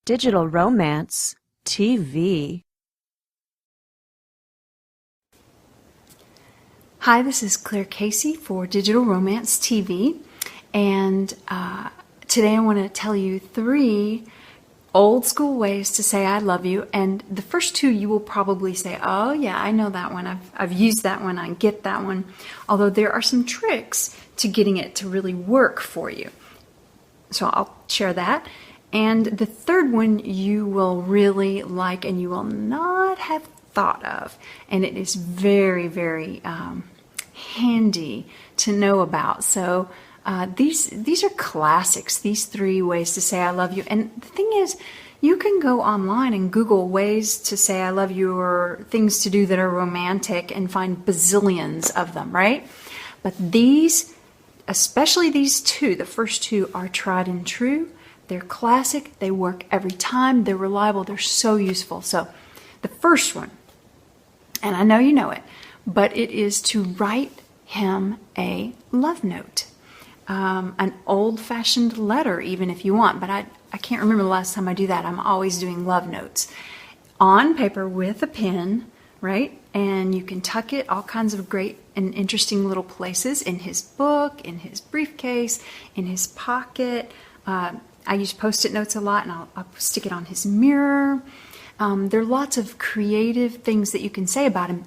Digital Romance TV. Hi, this is Claire Casey for Digital Romance TV, and today I want to tell you 3 old school ways to say I love you. And the first 2 you will probably say, oh yeah, I know that one, I've used that one, I get that one, although there are some tricks to getting it to really work for you. So I'll share that. And the third one you will really like and you will not have thought of. And it is very, very handy to know about. So these are classics, these 3 ways to say I love you. And the thing is, you can go online and Google ways to say I love you or things to do that are romantic and find bazillions of them, right? But these, especially these 2, the first 2 are tried and true. They're classic, they work every time, they're reliable, they're so useful. So the first one, and I know you know it, but it is to write him a love note. An old-fashioned letter even if you want, but I can't remember the last time I do that. I'm always doing love notes. On paper with a pen, right? And you can tuck it all kinds of great and interesting little places, in his book, in his briefcase, in his pocket. I use Post-it notes a lot, and I'll stick it on his mirror. There are lots of creative things that you can say about him,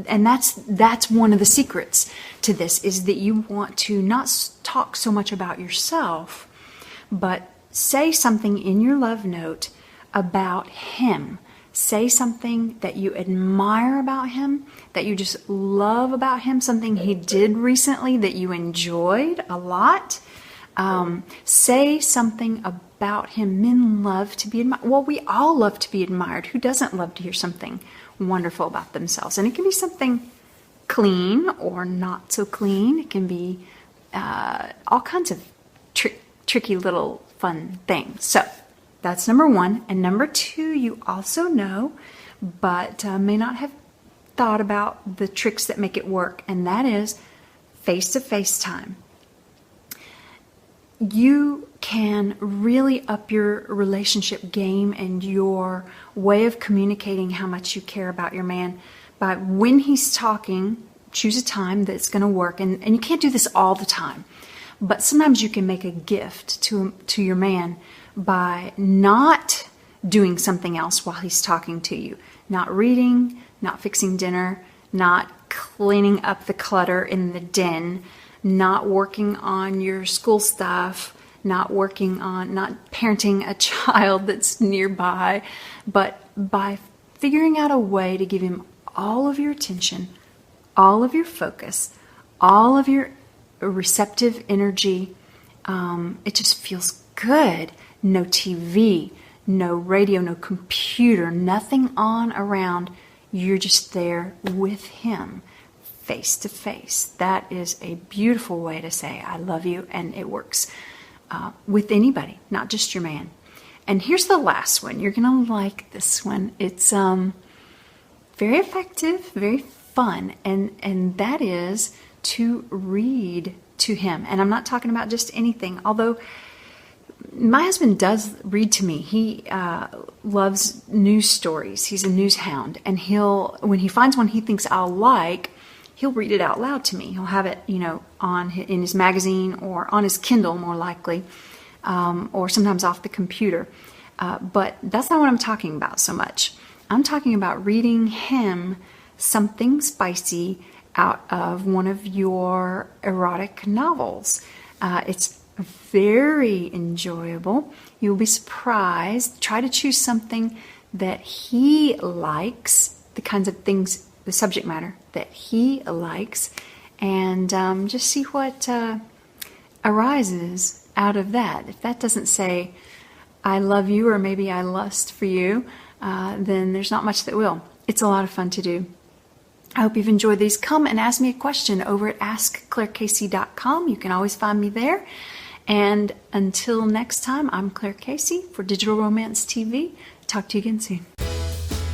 and that's one of the secrets to this, is that you want to not talk so much about yourself, but say something in your love note about him. Say something that you admire about him, that you just love about him, something he did recently that you enjoyed a lot. Say something about him. Men love to be admired. Well, we all love to be admired. Who doesn't love to hear something wonderful about themselves? And it can be something clean or not so clean. It can be all kinds of tricky little fun things. So that's number 1. And number 2, you also know, but may not have thought about the tricks that make it work, and that is face-to-face time. You can really up your relationship game and your way of communicating how much you care about your man by, when he's talking, choose a time that's going to work. And you can't do this all the time, but sometimes you can make a gift to your man by not doing something else while he's talking to you. Not reading, not fixing dinner, not cleaning up the clutter in the den, not working on your school stuff, not parenting a child that's nearby, but by figuring out a way to give him all of your attention, all of your focus, all of your receptive energy. It just feels good. No TV, no radio, no computer, nothing on around. You're just there with him, face to face. That is a beautiful way to say I love you, and it works with anybody, not just your man. And here's the last one. You're gonna like this one. It's very effective, very fun, and that is to read to him. And I'm not talking about just anything, although my husband does read to me. He loves news stories. He's a news hound, and when he finds one he thinks I'll like, he'll read it out loud to me. He'll have it, in his magazine or on his Kindle, more likely, or sometimes off the computer. But that's not what I'm talking about so much. I'm talking about reading him something spicy out of one of your erotic novels. It's very enjoyable. You'll be surprised. Try to choose something that he likes, the kinds of things, the subject matter that he likes, and just see what arises out of that. If that doesn't say I love you, or maybe I lust for you, then there's not much that will. It's a lot of fun to do. I hope you've enjoyed these. Come and ask me a question over at askclaircasey.com. You can always find me there. And until next time, I'm Claire Casey for Digital Romance TV. Talk to you again soon.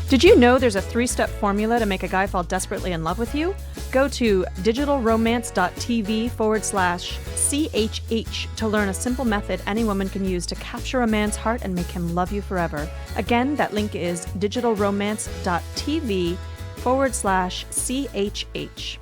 Did you know there's a 3-step formula to make a guy fall desperately in love with you? Go to digitalromance.tv/CHH to learn a simple method any woman can use to capture a man's heart and make him love you forever. Again, that link is digitalromance.tv/CHH.